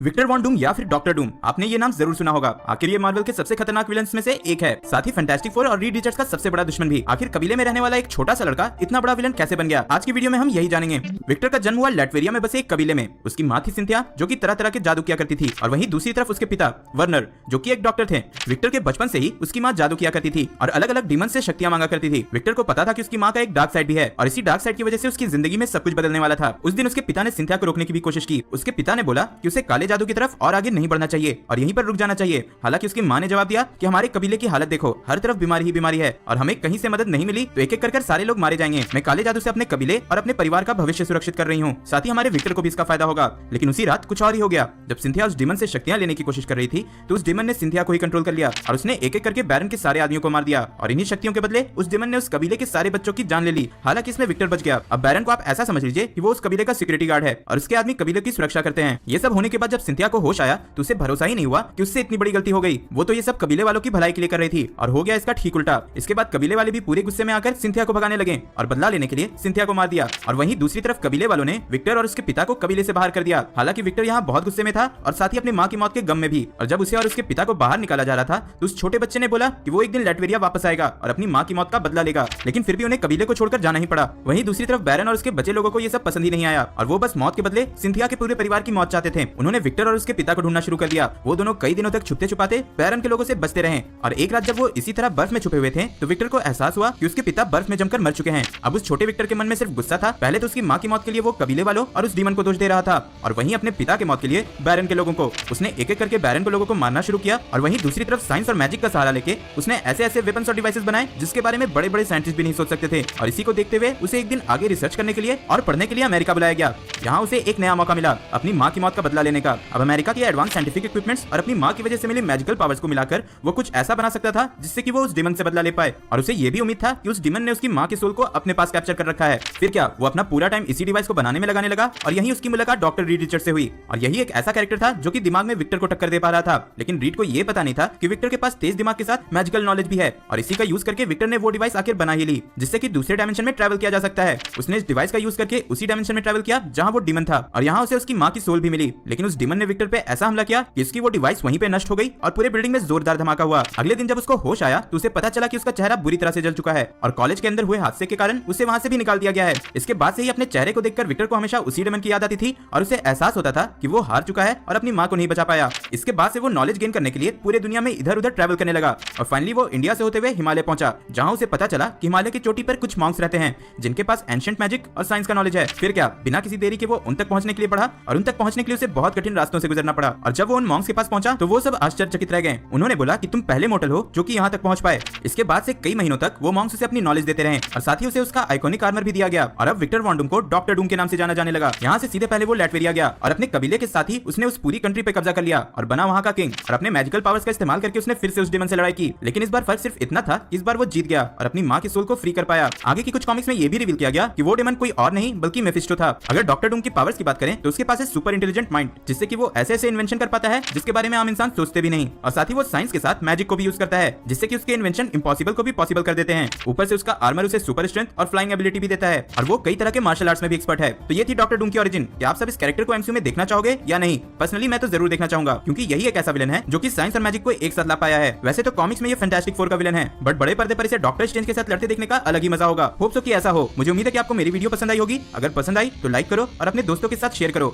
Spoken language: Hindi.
विक्टर वॉन डूम या फिर डॉक्टर डूम, आपने ये नाम जरूर सुना होगा। आखिर ये मार्वल के सबसे खतरनाक विलन्स में से एक है, साथ ही फैंटास्टिक फोर और रीड रिचर्ड्स का सबसे बड़ा दुश्मन भी। आखिर कबीले में रहने वाला एक छोटा सा लड़का इतना बड़ा विलन कैसे बन गया, आज की वीडियो में हम यही जानेंगे। विक्टर का जन्म हुआ लैटवेरिया में बसे एक कबीले में। उसकी माँ थी सिंथिया, जो कि तरह तरह के जादू किया करती थी, और वहीं दूसरी तरफ उसके पिता वर्नर, जो कि एक डॉक्टर थे। विक्टर के बचपन से ही उसकी माँ जादू किया करती थी और अलग अलग डीमन से शक्तियां मांगा करती थी। विक्टर को पता था कि उसकी माँ का एक डार्क साइड भी है, और इसी डार्क साइड की वजह से उसकी जिंदगी में सब कुछ बदलने वाला था। उस दिन उसके पिता ने सिंथिया को रोकने की भी कोशिश की। उसके पिता ने बोला कि उसे काले जादू की तरफ और आगे नहीं बढ़ना चाहिए और यहीं पर रुक जाना चाहिए। हालांकि उसकी मां ने जवाब दिया कि हमारे कबीले की हालत देखो, हर तरफ बीमारी ही बीमारी है और हमें कहीं से मदद नहीं मिली तो एक एक कर सारे लोग मारे जाएंगे। मैं काले जादू से अपने कबीले और अपने परिवार का भविष्य सुरक्षित कर रही हूँ, साथ ही हमारे विक्टर को भी इसका फायदा होगा। लेकिन उसी रात कुछ और ही हो गया। जब सिंथिया उस डीमन से शक्तियां लेने की कोशिश कर रही थी तो उस डीमन ने सिंथिया को ही कंट्रोल कर लिया और उसने एक एक करके बैरन के सारे आदमियों को मार दिया, और इन्हीं शक्तियों के बदले उस डीमन ने उस कबीले के सारे बच्चों की जान ले ली। हालांकि इसमें विक्टर बच गया। अब बैरन को आप ऐसा समझ लीजिए कि वो उस कबीले का सिक्योरिटी गार्ड है और उसके आदमी कबीले की सुरक्षा करते हैं। ये सब होने के बाद जब सिंथिया को होश आया तो उसे भरोसा ही नहीं हुआ कि उससे इतनी बड़ी गलती हो गई। वो तो ये सब कबीले वालों की भलाई के लिए कर रही थी और हो गया इसका ठीक उल्टा। इसके बाद कबीले वाले भी पूरे गुस्से में आकर सिंथिया को भगाने लगे और बदला लेने के लिए सिंथिया को मार दिया। और वहीं दूसरी तरफ कबीले वालों ने विक्टर और उसके पिता को कबीले से बाहर कर दिया। हालांकि विक्टर यहाँ बहुत गुस्से में था और साथ ही अपनी माँ की मौत के गम में भी। और जब उसे और उसके पिता को बाहर निकाला जा रहा था तो उस छोटे बच्चे ने बोला कि वो एक दिन लैटवेरिया वापस आएगा और अपनी माँ की मौत का बदला लेगा। लेकिन फिर भी उन्हें कबीले को छोड़कर जाना ही पड़ा। वहीं दूसरी तरफ बैरन और उसके बचे लोगों को ये सब पसंद ही नहीं आया और वो बस मौत के बदले सिंथिया के पूरे परिवार की मौत चाहते थे। उन्होंने विक्टर और उसके पिता को ढूंढना शुरू कर दिया। वो दोनों कई दिनों तक छुपते छुपाते बैरन के लोगों से बचते रहे और एक रात जब वो इसी तरह बर्फ में छुपे हुए थे तो विक्टर को एहसास हुआ कि उसके पिता बर्फ में जमकर मर चुके हैं। अब उस छोटे विक्टर के मन में सिर्फ गुस्सा था। पहले तो उसकी माँ की मौत के लिए वो कबीले वालों और उस डीमन को दोष दे रहा था, और वहीं अपने पिता के मौत के लिए बैरन के लोगों को। उसने एक एक करके बैरन के लोगों को मारना शुरू किया और वहीं दूसरी तरफ साइंस और मैजिक का सहारा लेके उसने ऐसे ऐसे वेपन्स और डिवाइसेस बनाए जिसके बारे में बड़े बड़े साइंटिस्ट भी नहीं सोच सकते थे। और इसी को देखते हुए उसे एक दिन आगे रिसर्च करने के लिए और पढ़ने के लिए अमेरिका बुलाया गया। यहाँ उसे एक नया मौका मिला अपनी माँ की मौत का बदला लेने का। अब अमेरिका के एडवांस साइंटिफिक इक्विपमेंट्स और अपनी माँ की वजह से मिली मैजिकल पावर्स को मिलाकर वो कुछ ऐसा बना सकता था जिससे कि वो उस डीमन से बदला ले पाए। और उसे ये भी उम्मीद था कि उस डीमन ने उसकी माँ के सोल को अपने पास कैप्चर कर रखा है। फिर क्या, वो अपना पूरा टाइम इसी डिवाइस को बनाने में लगाने लगा और यहीं उसकी मुलाकात डॉक्टर रीड रिचर्ड से हुई। और यही एक ऐसा कैरेक्टर था जो कि दिमाग में विक्टर को टक्कर दे पा रहा था। लेकिन रीड को ये पता नहीं था कि विक्टर के पास तेज दिमाग के साथ मैजिकल नॉलेज भी है, और इसी का यूज करके विक्टर ने वो डिवाइस आखिर बना ही ली जिससे कि दूसरे डायमेंशन में ट्रैवल किया जा सकता है। उसने इस डिवाइस का यूज करके उसी डायमेंशन में ट्रैवल किया जहां वो डीमन था, और यहाँ उसे उसकी माँ की सोल भी मिली। लेकिन उस डीमन ने विक्टर पे ऐसा हमला किया कि इसकी वो डिवाइस वहीं पे नष्ट हो गई और पूरे बिल्डिंग में जोरदार धमाका हुआ। अगले दिन जब उसको होश आया तो उसे पता चला कि उसका चेहरा बुरी तरह से जल चुका है और कॉलेज के अंदर हुए हादसे के कारण उसे वहां से भी निकाल दिया गया है। इसके बाद से ही अपने चेहरे को देखकर विक्टर को हमेशा उसी डीमन की याद आती थी और उसे एहसास होता था कि वो हार चुका है और अपनी माँ को नहीं बचा पाया। इसके बाद से वो नॉलेज गेन करने के लिए पूरे दुनिया में इधर उधर ट्रैवल करने लगा और फाइनली वो इंडिया से होते हुए हिमालय पहुंचा, जहां उसे पता चला कि हिमालय की चोटी पर कुछ मॉन्क्स रहते हैं जिनके पास एंशिएंट मैजिक और साइंस का नॉलेज है। फिर क्या, बिना किसी देरी के वो उन तक पहुंचने के लिए बढ़ा और उन तक पहुंचने के लिए उसे बहुत कठिन रास्तों से गुजरना पड़ा। और जब वो उन मॉन्क्स के पास पहुंचा तो वो सब आश्चर्यचकित रह गए। उन्होंने बोला कि तुम पहले मोटल हो जो कि यहाँ तक पहुंच पाए। इसके बाद से कई महीनों तक वो मॉन्क्स उसे अपनी नॉलेज देते रहे और साथ ही उसे उसका आइकॉनिक आर्मर भी दिया गया। और अब विक्टर वॉन डूम को डॉक्टर डूम के नाम से जाना जाने लगा। यहाँ से सीधे पहले वो लैटवेरिया गया और अपने कबीले के साथ ही उसने उस पूरी कंट्री पे कब्जा कर लिया और बना वहाँ का किंग। और अपने मैजिकल पावर्स का इस्तेमाल करके उसने फिर से उस डीमन से लड़ाई की। लेकिन इस बार फर्क सिर्फ इतना था कि इस बार वो जीत गया और अपनी माँ की सोल को फ्री कर पाया। आगे की कुछ कॉमिक्स में ये भी रिवील किया गया कि वो डीमन कोई और नहीं बल्कि मेफिस्टो था। अगर डॉक्टर डूम की पावर्स की बात करें तो उसके पास है सुपर इंटेलिजेंट माइंड, जिससे कि वो ऐसे ऐसे इन्वेंशन कर पाता है जिसके बारे में आम इंसान सोचते भी नहीं। और साथ ही वो साइंस के साथ मैजिक को भी यूज करता है जिससे कि उसके इन्वेंशन इम्पॉसिबल को भी पॉसिबल कर देते हैं। ऊपर से उसका आर्मर उसे सुपर स्ट्रेंथ और फ्लाइंग एबिलिटी भी देता है और वो कई तरह के मार्शल आर्ट्स में भी एक्सपर्ट है। तो ये थी डॉक्टर डूम की ओरिजिन। क्या आप सब इस कैरेक्टर को एमसीयू में देखना चाहोगे या नहीं? पर्सनली मैं तो जरूर देखना चाहूंगा, क्योंकि यही एक ऐसा विलन है जो कि साइंस और मैजिक को एक साथ ला पाया है। वैसे तो कॉमिक्स में ये फैंटास्टिक फोर का विलन है, बट बड़े पर्दे पर इसे डॉक्टर स्ट्रेंज के साथ लड़ते देखने का अलग ही मजा होगा। होप सो कि ऐसा हो। मुझे उम्मीद है कि आपको मेरी वीडियो पसंद आई होगी। अगर पसंद आई तो लाइक करो और अपने दोस्तों के साथ शेयर करो।